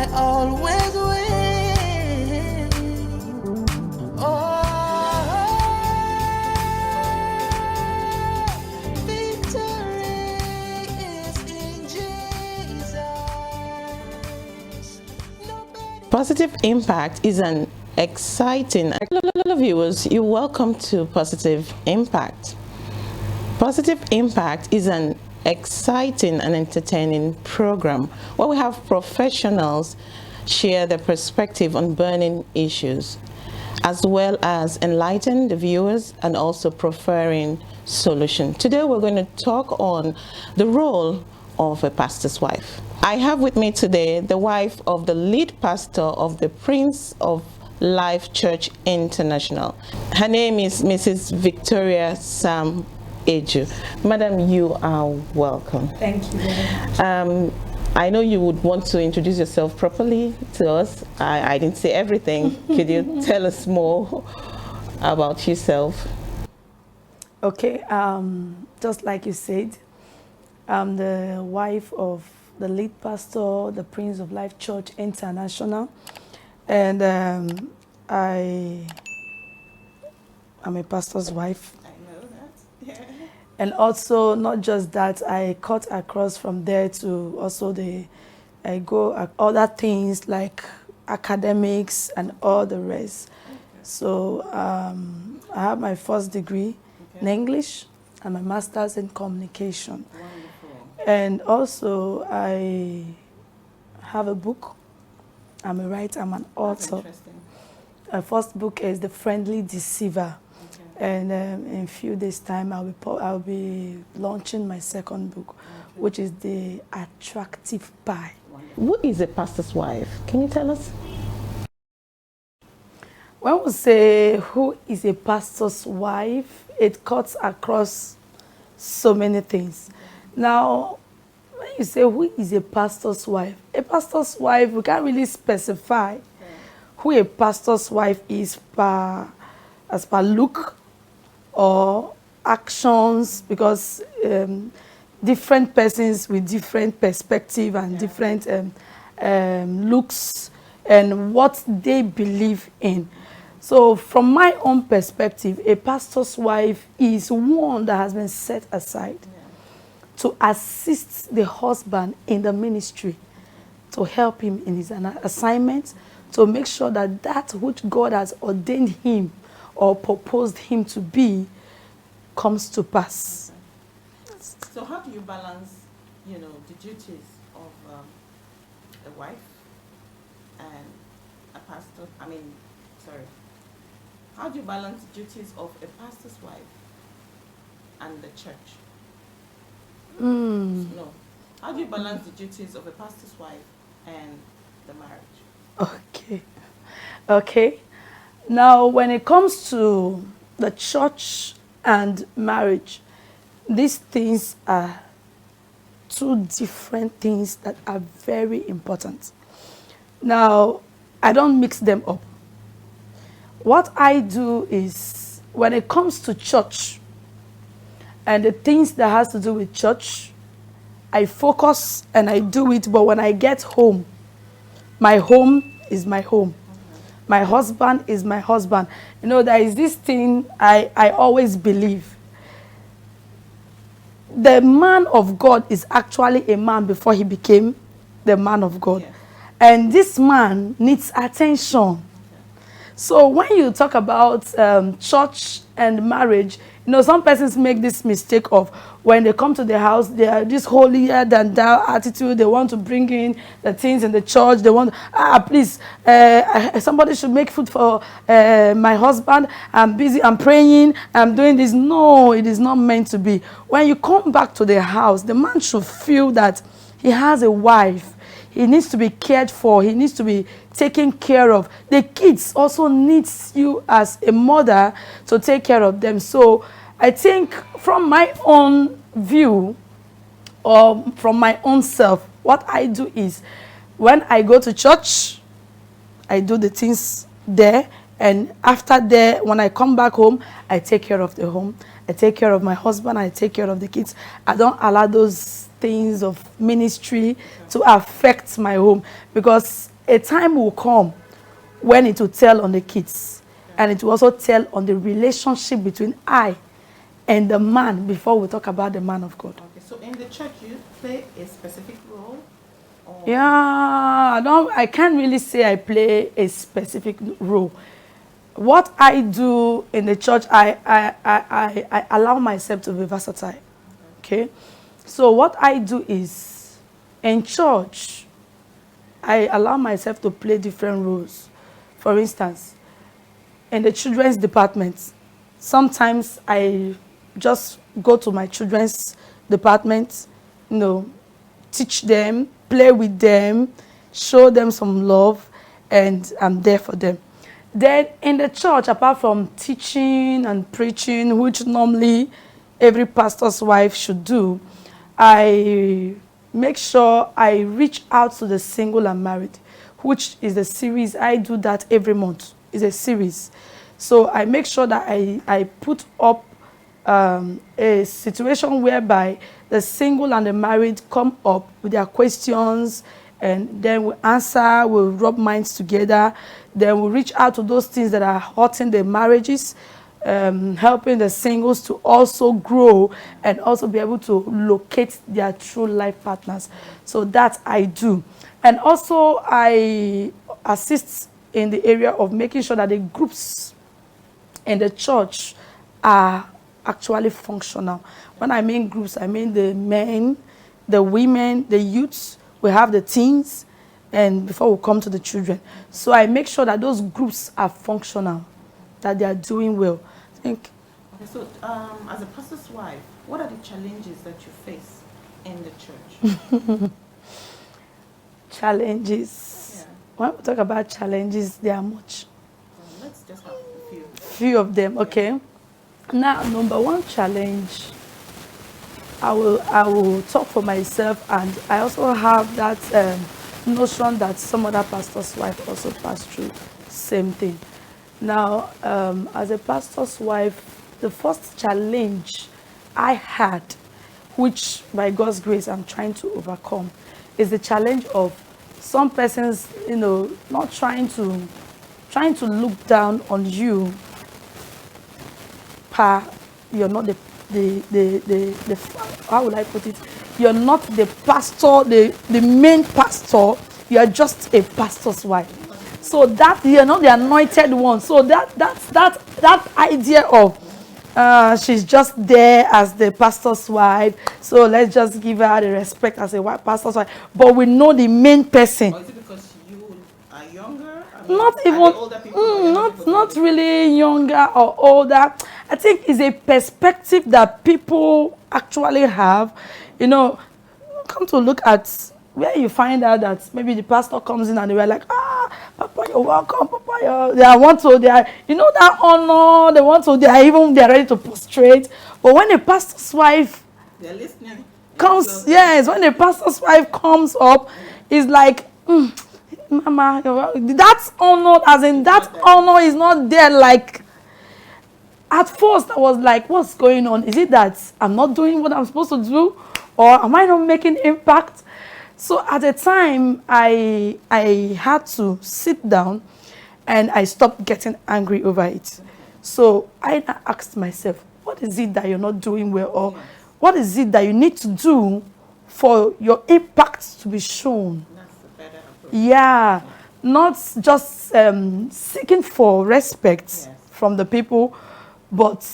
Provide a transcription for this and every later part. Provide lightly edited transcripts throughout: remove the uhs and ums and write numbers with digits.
I always win. Oh, victory is in Jesus. Positive Impact is an exciting. Hello viewers, you're welcome to Positive Impact. Positive Impact is an exciting and entertaining program where we have professionals share their perspective on burning issues, as well as enlighten the viewers and also proffering solutions. Today we're going to talk on the role of a pastor's wife. I have with me today the wife of the lead pastor of the Prince of Life Church International. Her name is Mrs. Victoria Sam Eju. Madam, you are welcome. Thank you very much. I know you would want to introduce yourself properly to us. I didn't say everything. Could you tell us more about yourself? Okay, just like you said, I'm the wife of the lead pastor, the Prince of Life Church International, and I'm a pastor's wife. And also, not just that, I cut across from there to also I go other things like academics and all the rest. Okay. So I have my first degree in English and my master's in communication. Wonderful. And also, I have a book. I'm a writer, I'm an author. My first book is The Friendly Deceiver. And in a few days' time, I'll be launching my second book, which is The Attractive Pie. Who is a pastor's wife? Can you tell us? When we say who is a pastor's wife, it cuts across so many things. Now, when you say who is a pastor's wife, we can't really specify who a pastor's wife is as per look or actions, because different persons with different perspective and different looks and what they believe in. So from my own perspective, a pastor's wife is one that has been set aside to assist the husband in the ministry, to help him in his assignment, to make sure that that which God has ordained him or proposed him to be comes to pass. Okay. So how do you balance, the duties of a wife and a pastor? How do you balance the duties of a pastor's wife and the church? No. How do you balance the duties of a pastor's wife and the marriage? Okay. Now, when it comes to the church and marriage, these things are two different things that are very important. Now, I don't mix them up. What I do is, when it comes to church and the things that has to do with church, I focus and I do it, but when I get home, my home is my home. My husband is my husband. There is this thing I always believe. The man of God is actually a man before he became the man of God. Yes. And this man needs attention. So when you talk about church and marriage, some persons make this mistake of when they come to the house, they are this holier than thou attitude. They want to bring in the things in the church. They want, please, somebody should make food for my husband. I'm busy, I'm praying, I'm doing this. No, it is not meant to be. When you come back to the house, the man should feel that he has a wife. He needs to be cared for. He needs to be taken care of. The kids also needs you as a mother to take care of them. So I think from my own view or from my own self, what I do is when I go to church, I do the things there. And after there, when I come back home, I take care of the home. I take care of my husband. I take care of the kids. I don't allow those things of ministry to affect my home, because a time will come when it will tell on the kids. And it will also tell on the relationship between I and the man before we talk about the man of God. Okay, so in the church, you play a specific role? Or? Yeah, I can't really say I play a specific role. What I do in the church, I allow myself to be versatile. Okay? So what I do is, in church, I allow myself to play different roles. For instance, in the children's department, sometimes I just go to my children's department, teach them, play with them, show them some love, and I'm there for them. Then in the church, apart from teaching and preaching, which normally every pastor's wife should do, I make sure I reach out to the single and married, which is a series. I do that every month. It's a series. So I make sure that I put up a situation whereby the single and the married come up with their questions, and then we answer, we'll rub minds together, then we'll reach out to those things that are hurting their marriages, helping the singles to also grow and also be able to locate their true life partners. So that I do. And also I assist in the area of making sure that the groups in the church are actually functional. When I mean groups, I mean the men, the women, the youths. We have the teens, and before we come to the children. So I make sure that those groups are functional, that they are doing well. I think. Okay, so as a pastor's wife, what are the challenges that you face in the church? Challenges. Yeah. When we talk about challenges, there are much. Let's just have a few. Few of them, okay. Now, number one challenge, I will talk for myself, and I also have that notion that some other pastor's wife also passed through same thing. Now, as a pastor's wife, the first challenge I had, which by God's grace I'm trying to overcome, is the challenge of some persons, not trying to look down on you. You're not the how will I put it? You're not the pastor, the main pastor. You are just a pastor's wife. So that you're not the anointed one. So that idea of she's just there as the pastor's wife. So let's just give her the respect as a white pastor's wife. But we know the main person. Or is it because you are younger? Not even older people, not really younger or older. I think it's a perspective that people actually have. Come to look at where you find out that maybe the pastor comes in and they were like, Papa, you're welcome, Papa. They are that honor. They're ready to prostrate. But when a pastor's wife they're listening. When a pastor's wife comes up, it's like, Mama, that's honor, as in that honor is not there. Like, at first I was like, what's going on? Is it that I'm not doing what I'm supposed to do? Or am I not making impact? So at the time, I had to sit down and I stopped getting angry over it. So I asked myself, what is it that you're not doing well? Or what is it that you need to do for your impact to be shown? Yeah, not just seeking for respect from the people, but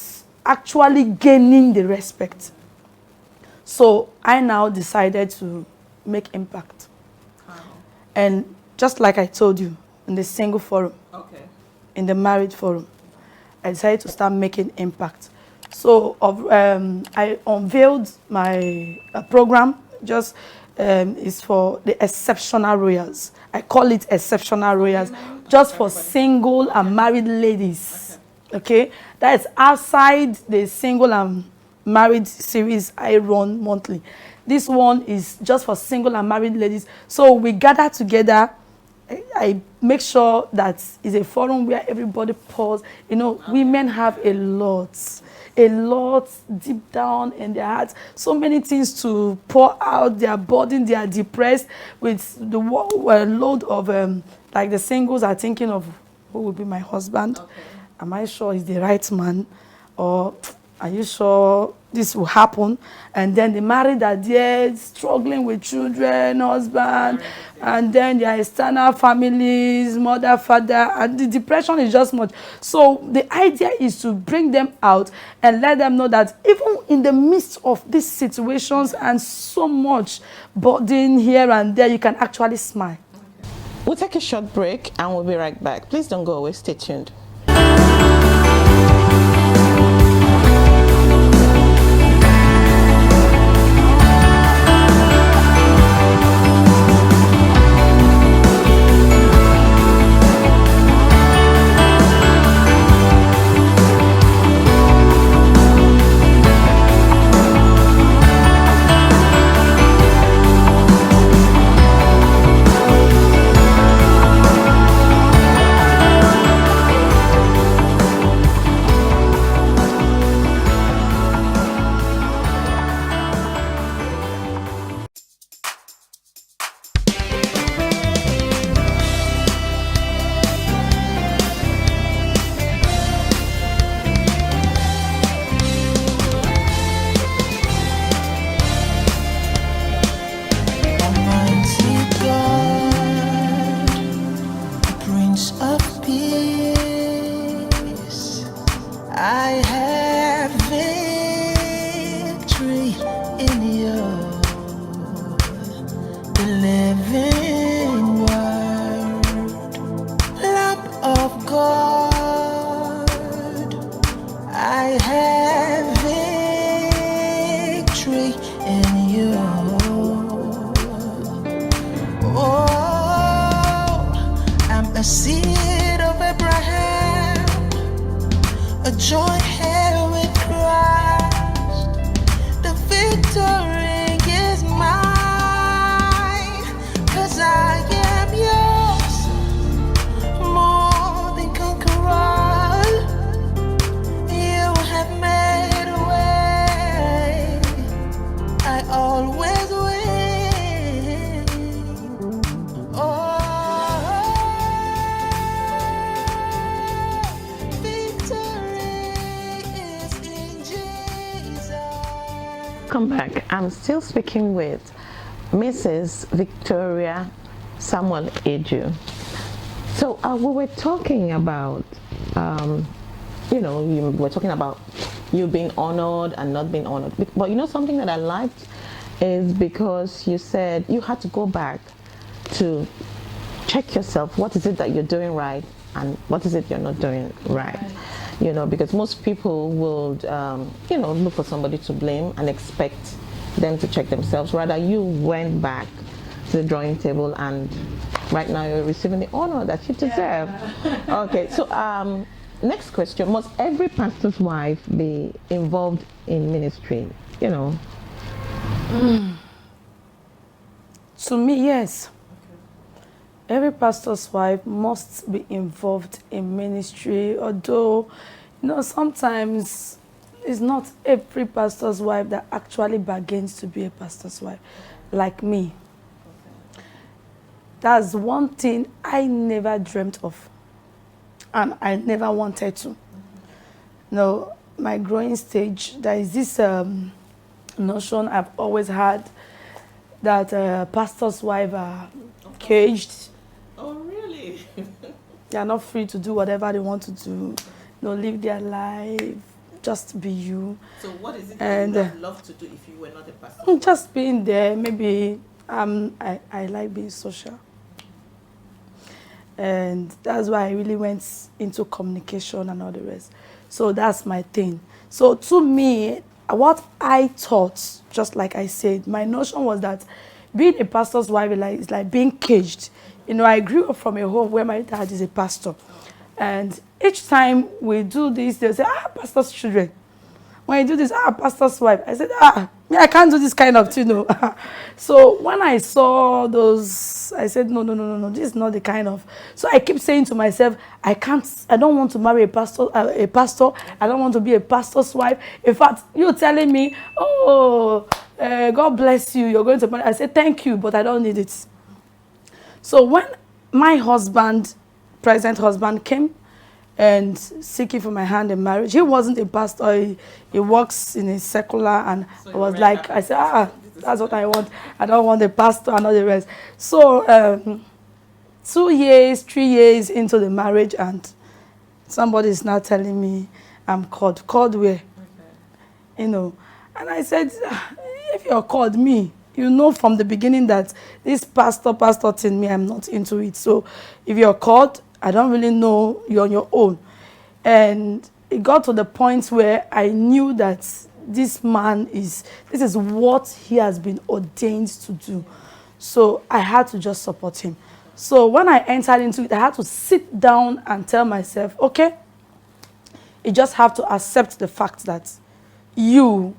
actually gaining the respect. So I now decided to make impact. And just like I told you, in the single forum, in the married forum, I decided to start making impact. So I unveiled my program, just is for the exceptional royals. I call it exceptional royals, just for single and married ladies. Okay, that is outside the single and married series I run monthly. This one is just for single and married ladies. So we gather together I make sure that it's a forum where everybody pause. You know, women have a lot deep down in their hearts. So many things to pour out. They are burdened, they are depressed with the load of, like the singles are thinking of who will be my husband. Okay. Am I sure he's the right man? Or are you sure this will happen? And then the married are there struggling with children, husband, and then their external families, mother, father, and the depression is just much. So the idea is to bring them out and let them know that even in the midst of these situations and so much burden here and there, you can actually smile. We'll take a short break and we'll be right back. Please don't go away. Stay tuned. Welcome back. I'm still speaking with Mrs. Victoria Samuel Eju. So we were talking about, you were talking about you being honored and not being honored. But you know something that I liked is because you said you had to go back to check yourself. What is it that you're doing right and what is it you're not doing right? You know, because most people would, look for somebody to blame and expect them to check themselves. Rather, you went back to the drawing table and right now you're receiving the honor that you deserve. Yeah. Okay, so next question. Must every pastor's wife be involved in ministry? You know? To me, yes. Every pastor's wife must be involved in ministry, although, sometimes it's not every pastor's wife that actually bargains to be a pastor's wife, like me. That's one thing I never dreamt of, and I never wanted to. No, my growing stage, there is this notion I've always had that pastor's wives are caged. Oh, really? They are not free to do whatever they want to do. Live their life, just be you. So what is it that you would love to do if you were not a pastor? Just being there. Maybe I like being social. And that's why I really went into communication and all the rest. So that's my thing. So to me, what I thought, just like I said, my notion was that being a pastor's wife is like being caged. I grew up from a home where my dad is a pastor. And each time we do this, they'll say, pastor's children. when you do this, pastor's wife. I said, me, I can't do this kind of thing, no. So when I saw those, I said, no, this is not the kind of. So I keep saying to myself, I don't want to marry a pastor. I don't want to be a pastor's wife. In fact, you're telling me, God bless you, you're going to marry. I said, thank you, but I don't need it. So when my present husband came and seeking for my hand in marriage, he wasn't a pastor. He works in a secular, and so I was like, I said, that's what I want. I don't want a pastor and all the rest. So 2 years, 3 years into the marriage, and somebody is now telling me I'm called. Called where? Okay. You know. And I said, if you're called me, you know from the beginning that this pastor thing, me, I'm not into it. So if you're called, I don't really know you're on your own. And it got to the point where I knew that this man this is what he has been ordained to do. So I had to just support him. So when I entered into it, I had to sit down and tell myself, okay, you just have to accept the fact that you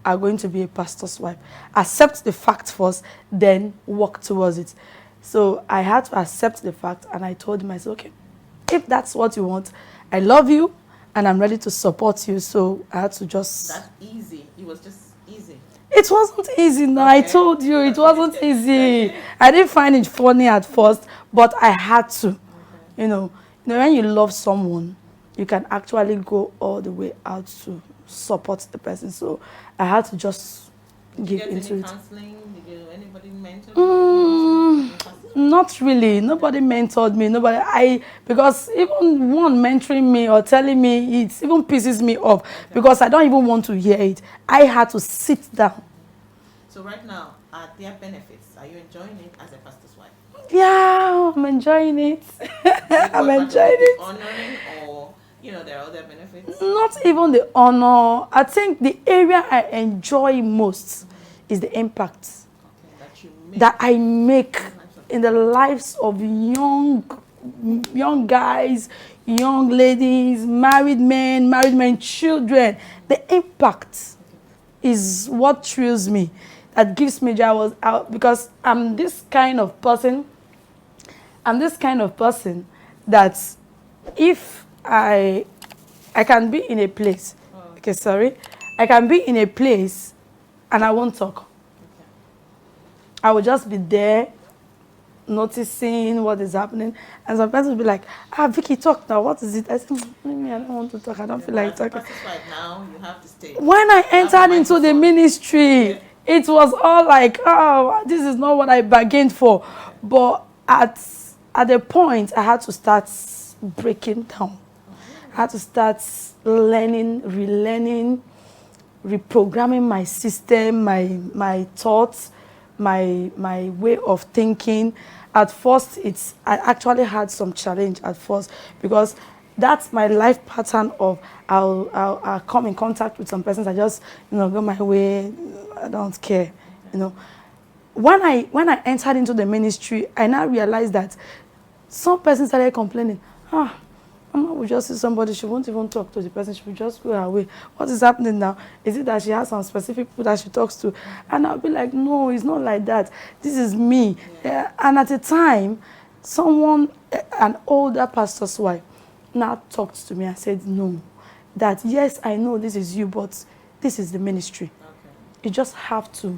are going to be a pastor's wife. Accept the fact first, then work towards it. So I had to accept the fact, and I told myself, okay, if that's what you want, I love you, and I'm ready to support you. So I had to just... That's easy. It was just easy. It wasn't easy. No, okay. I told you, it wasn't easy. I didn't find it funny at first, but I had to. Okay. You know, when you love someone, you can actually go all the way out to support the person. So I had to just give into it. Counseling? Did anybody mentor you? Not really. Nobody mentored me. Because even one mentoring me or telling me, it even pisses me off, because I don't even want to hear it. I had to sit down. So right now, are there benefits? Are you enjoying it as a pastor's wife? Yeah, I'm enjoying it. I'm enjoying it. Honoring, or there are other benefits? Not even the honor. I think the area I enjoy most is the impact that I make in the lives of young guys, young ladies, married men, children. The impact is what thrills me, that gives me joy, because I'm this kind of person that if I can be in a place, I can be in a place and I won't talk. I will just be there, noticing what is happening, and some person will be like, Vicky, talk now, what is it? I said, I don't want to talk, I don't feel like talking. Right now, you have to stay. When I entered into the ministry, it was all like, this is not what I bargained for. But at a point, I had to start breaking down. I had to start learning, relearning, reprogramming my system, my thoughts, my way of thinking. At first, I actually had some challenge at first, because that's my life pattern of I'll come in contact with some persons, I just go my way, I don't care, When I entered into the ministry, I now realized that some persons started complaining, Mama will just see somebody, she won't even talk to the person, she will just go her way. What is happening now? Is it that she has some specific people that she talks to? And I'll be like, no, it's not like that. This is me. Yeah. And at the time, an older pastor's wife, now talked to me and said, no, that yes, I know this is you, but this is the ministry. Okay. You just have to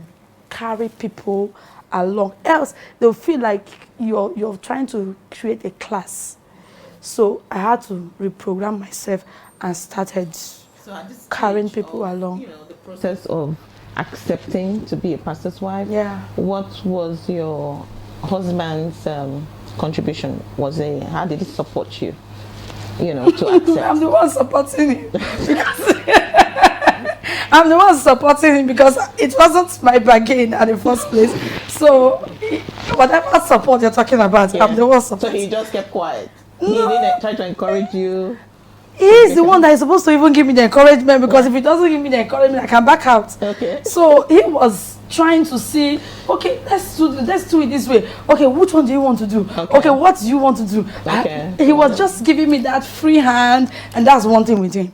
carry people along. Else, they'll feel like you're trying to create a class. So I had to reprogram myself and started carrying people along. The process of accepting to be a pastor's wife. Yeah. What was your husband's contribution? How did he support you? To accept. I'm the one supporting him. I'm the one supporting him because it wasn't my bargain at the first place. So whatever support you're talking about, I'm the one supporting. So he just kept quiet. He didn't try to encourage you. He's the one that is supposed to even give me the encouragement, because if he doesn't give me the encouragement, I can back out. Okay. So he was trying to see, okay, let's do it this way. Okay, which one do you want to do? Okay, what do you want to do? Okay. He was just giving me that free hand, and that's one thing with him.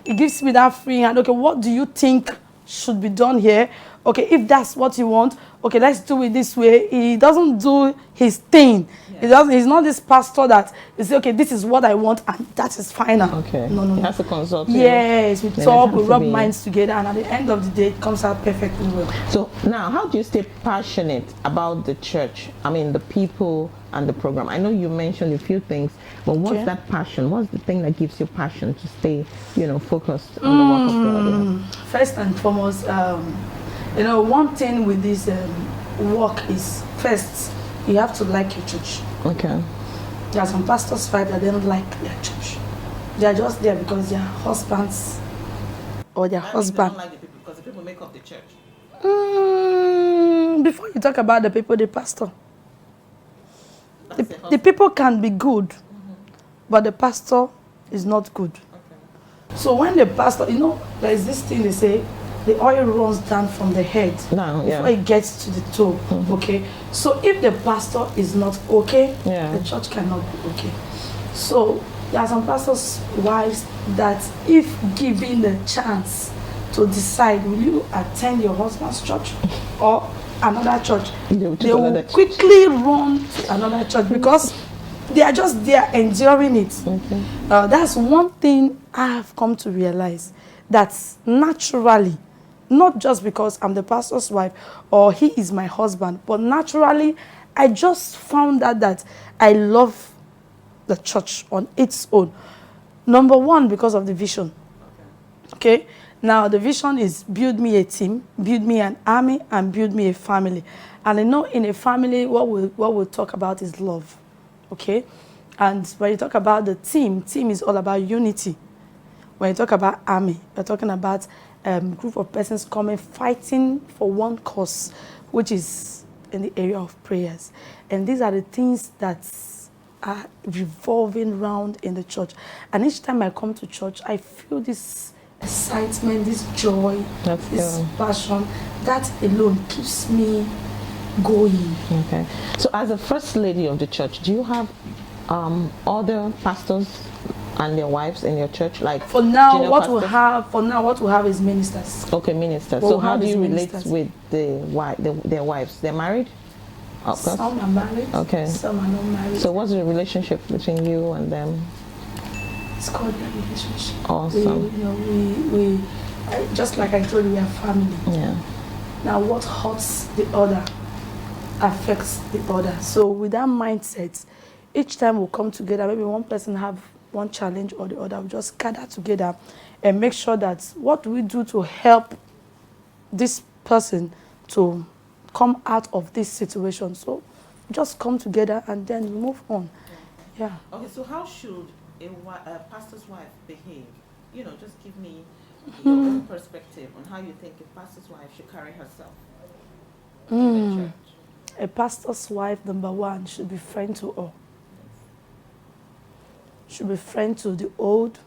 He gives me that free hand. Okay, what do you think should be done here? Okay, if that's what you want, okay, let's do it this way. He doesn't do his thing. Yeah. He's not this pastor that is, okay, this is what I want and that is final. Okay. No. He has to consult. Yes, we talk, we rub minds together, and at the end of the day, it comes out perfectly well. So now, how do you stay passionate about the church? I mean, the people and the program. I know you mentioned a few things, but what's that passion? What's the thing that gives you passion to stay, focused on the work of God? First and foremost, one thing with this work is, first, you have to like your church. Okay. There are some pastors' wives that don't like their church. They are just there because their husbands or their husband. They don't like the people because the people make up the church. Before you talk about the people, the pastor. The people can be good, but the pastor is not good. Okay. So when the pastor, there is this thing they say, the oil runs down from the head before it gets to the toe. Okay, so if the pastor is not okay, the church cannot be okay. So there are some pastors' wives that, if given the chance to decide, will you attend your husband's church or another church, they will quickly run to another church because they are just there enduring it. That's one thing I have come to realize, that naturally, not just because I'm the pastor's wife or he is my husband, but naturally, I just found out that I love the church on its own. Number one, because of the vision. Okay? Now, the vision is build me a team, build me an army, and build me a family. And I know in a family, what we'll talk about is love. Okay? And when you talk about the team is all about unity. When you talk about army, you're talking about group of persons coming, fighting for one cause, which is in the area of prayers. And these are the things that are revolving around in the church. And each time I come to church, I feel this excitement, this joy, this passion. That alone keeps me going. Okay. So as a first lady of the church, do you have other pastors and their wives in your church? Like for now, what we have is ministers. Okay, ministers. So how do you relate with their wives? They're married? Some are married. Okay. Some are not married. So what's the relationship between you and them? It's called a relationship. Awesome. We just like I told you, we are family. Yeah. Now, what hurts the other affects the other. So with that mindset, each time we come together, maybe one person have one challenge or the other, we just gather together and make sure that what we do to help this person to come out of this situation. So just come together and then we move on. Yeah. Okay, so how should a pastor's wife behave? Just give me your own perspective on how you think a pastor's wife should carry herself in the church. A pastor's wife, number one, should be friend to all. Should be friend to the old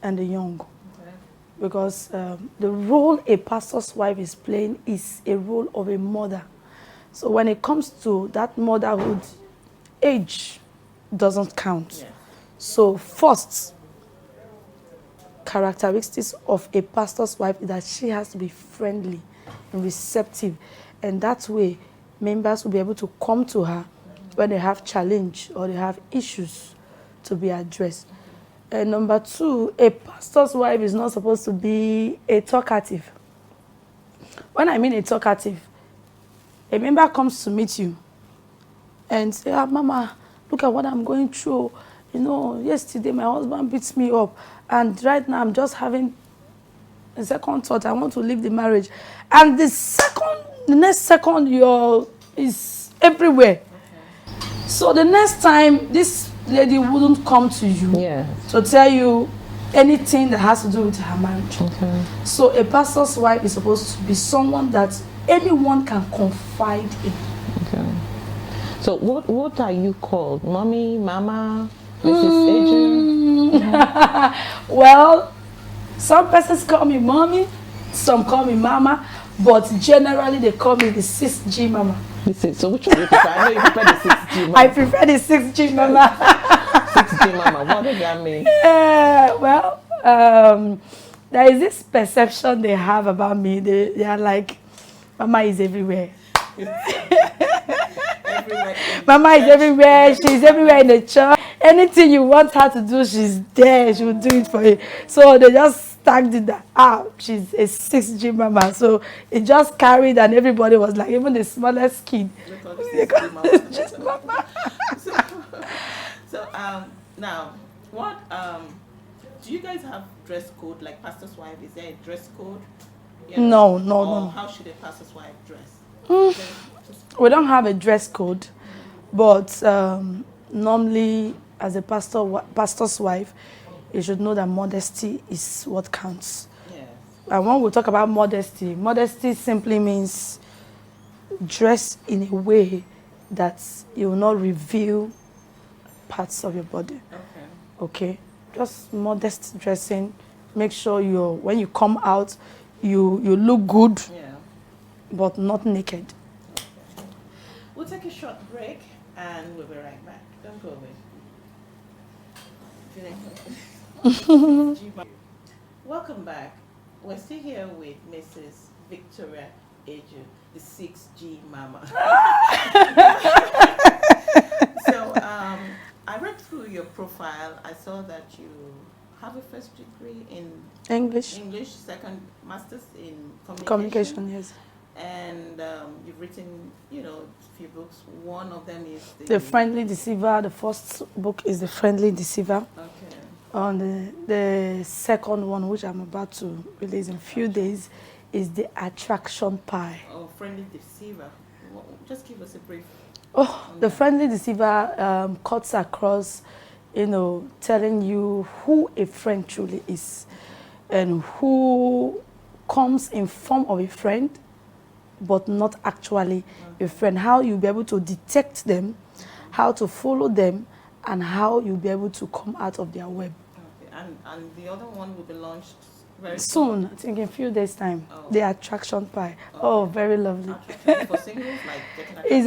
and the young. Okay. Because the role a pastor's wife is playing is a role of a mother. So when it comes to that motherhood, age doesn't count. Yes. So first characteristics of a pastor's wife is that she has to be friendly and receptive. And that way, members will be able to come to her when they have challenge or they have issues to be addressed. And number two, a pastor's wife is not supposed to be a talkative. When I mean a talkative, a member comes to meet you and say, Mama, look at what I'm going through. Yesterday my husband beats me up, and right now I'm just having a second thought. I want to leave the marriage. And the next second, is everywhere. Okay. So the next time, this lady wouldn't come to you to tell you anything that has to do with her marriage. Okay. So a pastor's wife is supposed to be someone that anyone can confide in. Okay. So what are you called? Mommy, Mama, Mrs. Adrian? Well, some persons call me Mommy, some call me Mama, but generally they call me the 6G Mama. So which one do you prefer? I know you prefer the 6G Mama. I prefer the 6G Mama. 6G Mama, what does that mean? there is this perception they have about me. They are like, Mama is everywhere. Mama is everywhere. She's everywhere in the church. Anything you want her to do, she's there. She will do it for you. So they just tagged it that she's a 6G mama. So it just carried, and everybody was like, even the smallest kid. It's just mama. So now, what do you guys have dress code? Like pastor's wife, is there a dress code? You know, no. How should a pastor's wife dress? We don't have a dress code, but normally, as a pastor's wife, you should know that modesty is what counts. Yes. And when we talk about modesty, modesty simply means dress in a way that you will not reveal parts of your body. Okay. Just modest dressing. Make sure when you come out, you look good, but not naked. Okay. We'll take a short break and we'll be right back. Don't go away. Welcome back. We're still here with Mrs. Victoria Eju, the 6G mama. So I read through your profile. I saw that you have a first degree in English, second master's in communication, yes. And you've written, a few books. One of them is The Friendly Deceiver. The first book is The Friendly Deceiver. Okay. On the second one, which I'm about to release in a few days, is The Attraction Pie. Oh, Friendly Deceiver. Just give us a brief. The Friendly Deceiver cuts across, telling you who a friend truly is and who comes in form of a friend, but not actually a friend. How you'll be able to detect them, how to follow them, and how you'll be able to come out of their web. Okay. And the other one will be launched very soon. I think in a few days' time. Oh. The Attraction Pie. Oh, very lovely. For singles, like getting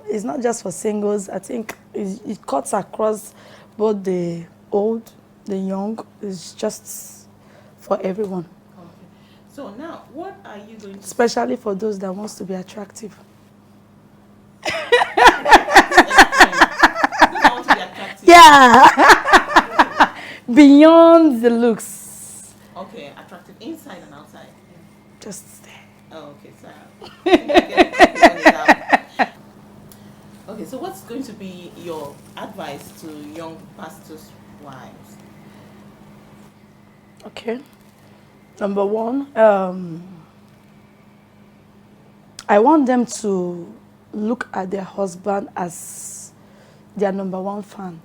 it's not just for singles. I think it cuts across both the old, the young. It's just for everyone. Okay. So now, what are you going to... Especially for those that wants to be attractive. Yeah. Beyond the looks. Okay, attractive inside and outside. Just there. Oh, okay, so okay, so what's going to be your advice to young pastors' wives? Okay. Number one, I want them to look at their husband as their number one fan.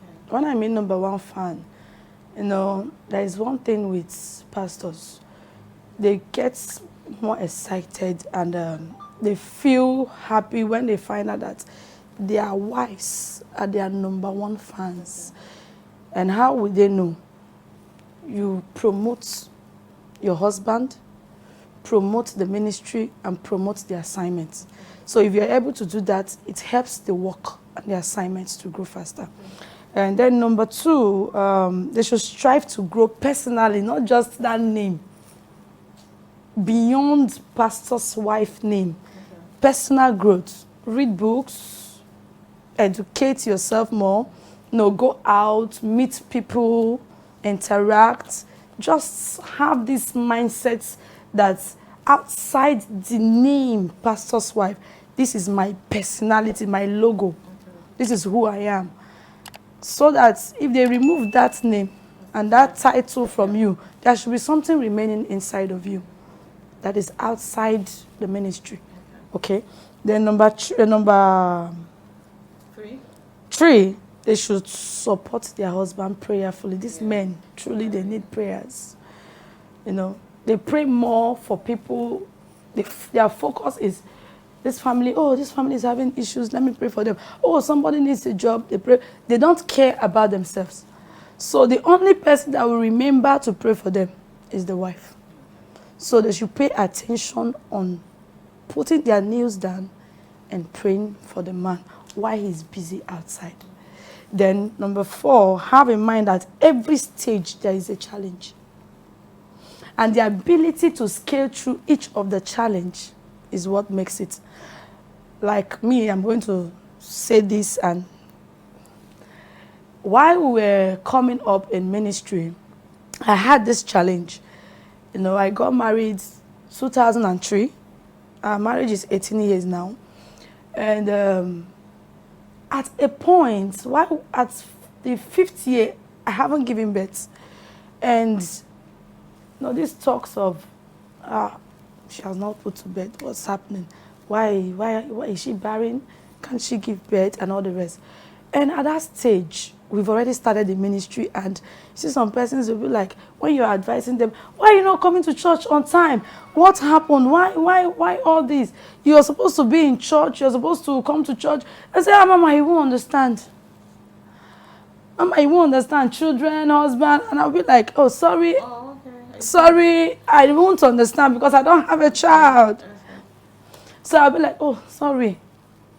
Okay. When I mean number one fan, there is one thing with pastors. They get more excited and they feel happy when they find out that their wives are their number one fans. Okay. And how will they know? You promote your husband, promote the ministry, and promote the assignments. So if you're able to do that, it helps the work and the assignments to grow faster. And then number two, they should strive to grow personally, not just that name. Beyond pastor's wife name. Okay. Personal growth. Read books, educate yourself more, go out, meet people, interact. Just have this mindset that outside the name pastor's wife, this is my personality, my logo. Okay. This is who I am. So that if they remove that name and that title from you, there should be something remaining inside of you that is outside the ministry. Okay? Then number three, they should support their husband prayerfully. These men, truly, they need prayers. They pray more for people. Their focus is, this family is having issues, let me pray for them. Oh, somebody needs a job, they pray. They don't care about themselves. So the only person that will remember to pray for them is the wife. So they should pay attention on putting their nails down and praying for the man while he's busy outside. Then number 4, have in mind that every stage there is a challenge. And the ability to scale through each of the challenge is what makes it. Like me, I'm going to say this, and while we were coming up in ministry, I had this challenge. You know, I got married 2003. Our marriage is 18 years now. And at a point, while at the 5th year, I haven't given birth. And you know, these talks of, she has not put to bed, what's happening? Why is she barren? Can't she give birth? And all the rest. And at that stage, we've already started the ministry, and you see some persons will be like, when you're advising them, why are you not coming to church on time? What happened? Why all this? You're supposed to be in church. You're supposed to come to church. I say, Mama, you won't understand. Mama, you won't understand. Children, husband. And I'll be like, oh, sorry. Oh, okay. Sorry, I won't understand because I don't have a child. So I'll be like, oh, sorry.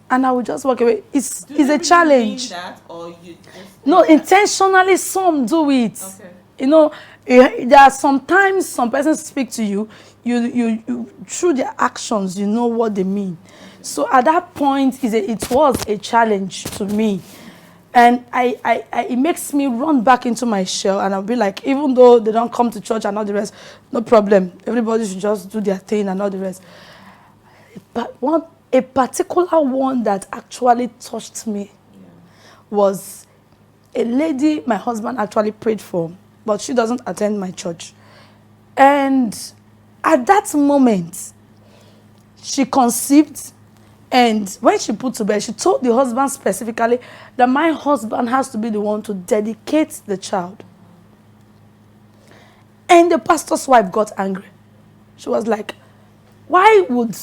And I will just walk away. It's a challenge. That, or you just no, intentionally some do it. Okay. You know, there are sometimes some persons speak to you, you through their actions, you know what they mean. So at that point, it was a challenge to me. And it makes me run back into my shell, and I'll be like, even though they don't come to church and all the rest, no problem. Everybody should just do their thing and all the rest. But a particular one that actually touched me was a lady my husband actually prayed for, but she doesn't attend my church. And at that moment, she conceived, and when she put to bed, she told the husband specifically that my husband has to be the one to dedicate the child. And the pastor's wife got angry. She was like, why would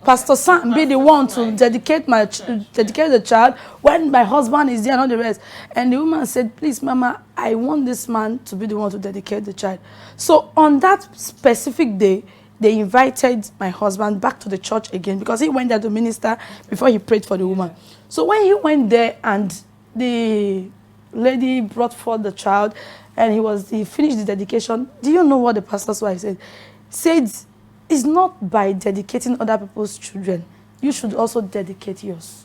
Pastor Sam be the one to dedicate the child when my husband is there and all the rest? And the woman said, please, Mama, I want this man to be the one to dedicate the child. So on that specific day, they invited my husband back to the church again because he went there to minister before he prayed for the woman. So when he went there and the lady brought forth the child and he finished the dedication, do you know what the pastor's wife said? Said, it's not by dedicating other people's children. You should also dedicate yours.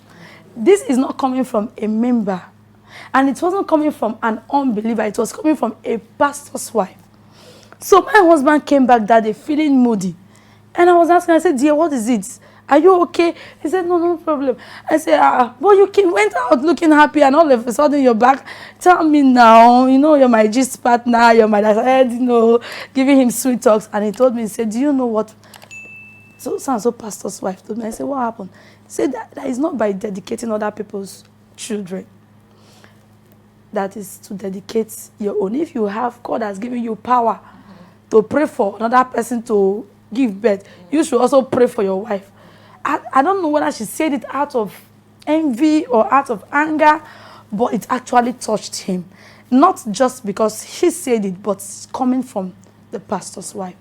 This is not coming from a member. And it wasn't coming from an unbeliever. It was coming from a pastor's wife. So my husband came back that day feeling moody. And I was asking, I said, dear, what is it? Are you okay? He said, no problem. I said, but you went out looking happy and all of a sudden you're back. Tell me now, you know, you're my gist partner, you're my dad, you know, giving him sweet talks. And he told me, he said, do you know what? So pastor's wife told me. I said, what happened? He said, that is not by dedicating other people's children. That is to dedicate your own. If you have, God has given you power to pray for another person to give birth, you should also pray for your wife. I don't know whether she said it out of envy or out of anger, but it actually touched him. Not just because he said it, but it's coming from the pastor's wife.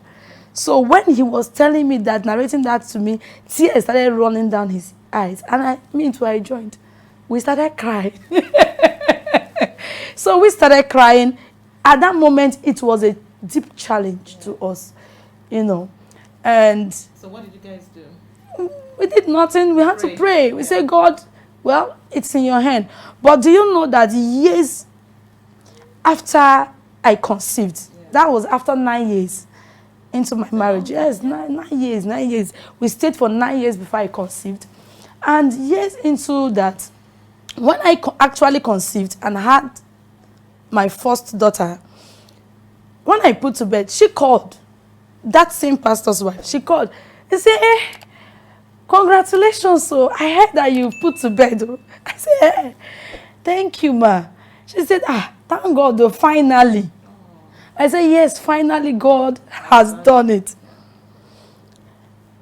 So when he was telling me that, narrating that to me, tears started running down his eyes. And I joined. We started crying. So we started crying. At that moment, it was a deep challenge to us, you know. And so what did you guys do? We did nothing. We had to pray. We said, God, well, it's in your hand. But do you know that years after I conceived, that was after 9 years into my marriage. Yes, 9 years. We stayed for 9 years before I conceived. And years into that, when I actually conceived and had my first daughter, when I put to bed, she called. That same pastor's wife, she called. She said, congratulations, so I heard that you put to bed. I said, thank you, ma. She said, thank God, though, finally. I said, yes, finally God has done it.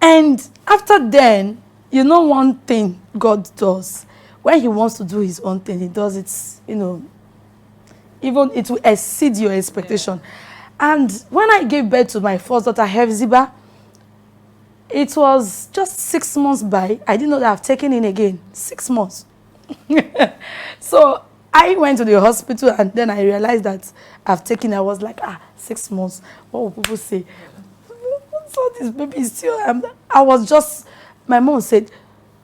And after then, you know one thing God does. When he wants to do his own thing, he does it, you know, even it will exceed your expectation. Yeah. And when I gave birth to my first daughter, Hevzibah, it was just 6 months by. I didn't know that I've taken in again. 6 months. So I went to the hospital and then I realized that I've taken, I was like, 6 months. What will people say? So this baby is still, I was just, my mom said,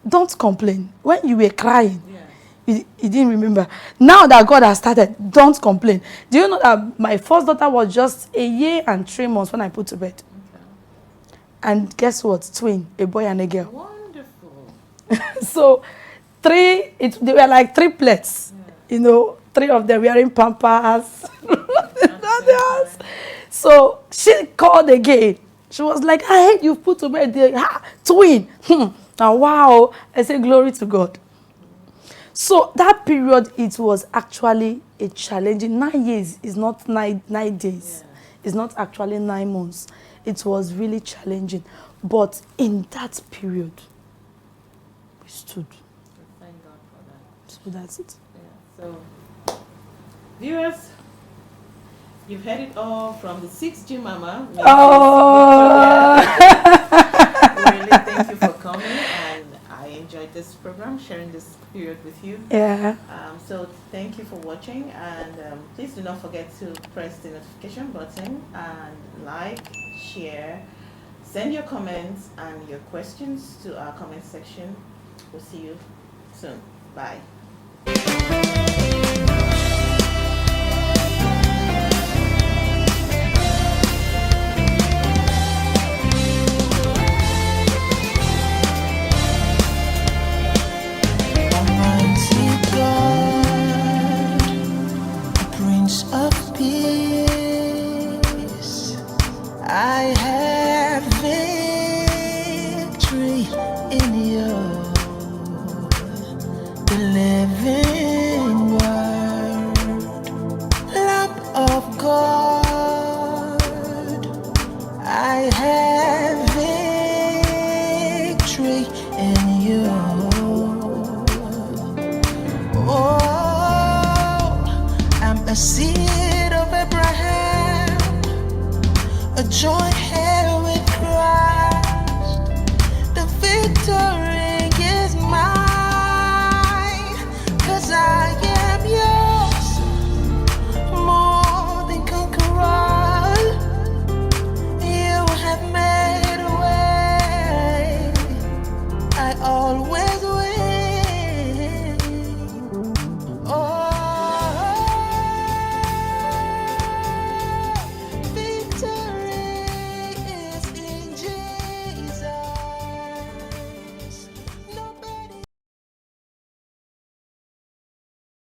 don't complain. When you were crying, you didn't remember. Now that God has started, don't complain. Do you know that my first daughter was just 1 year and 3 months when I put to bed? Okay. And guess what? Twin, a boy and a girl. Wonderful. So, they were like triplets. You know, 3 of them wearing pampers. So, she called again. She was like, I hate you put to bed there. Twin. Now, wow. I say, glory to God. So that period, it was actually a challenging. 9 years is not 9 days. Yeah. It's not actually 9 months. It was really challenging. But in that period, we stood. Thank God for that. So that's it. Yeah. So, viewers, you've heard it all from the 6G Mama. Really, thank you for coming, and I enjoyed this program, sharing this period with you. Yeah. So thank you for watching, and please do not forget to press the notification button and like, share, send your comments and your questions to our comment section. We'll see you soon. Bye. Of peace, I have victory in you, the living word, Lamb of God. I have victory in you. A seed of Abraham, a joy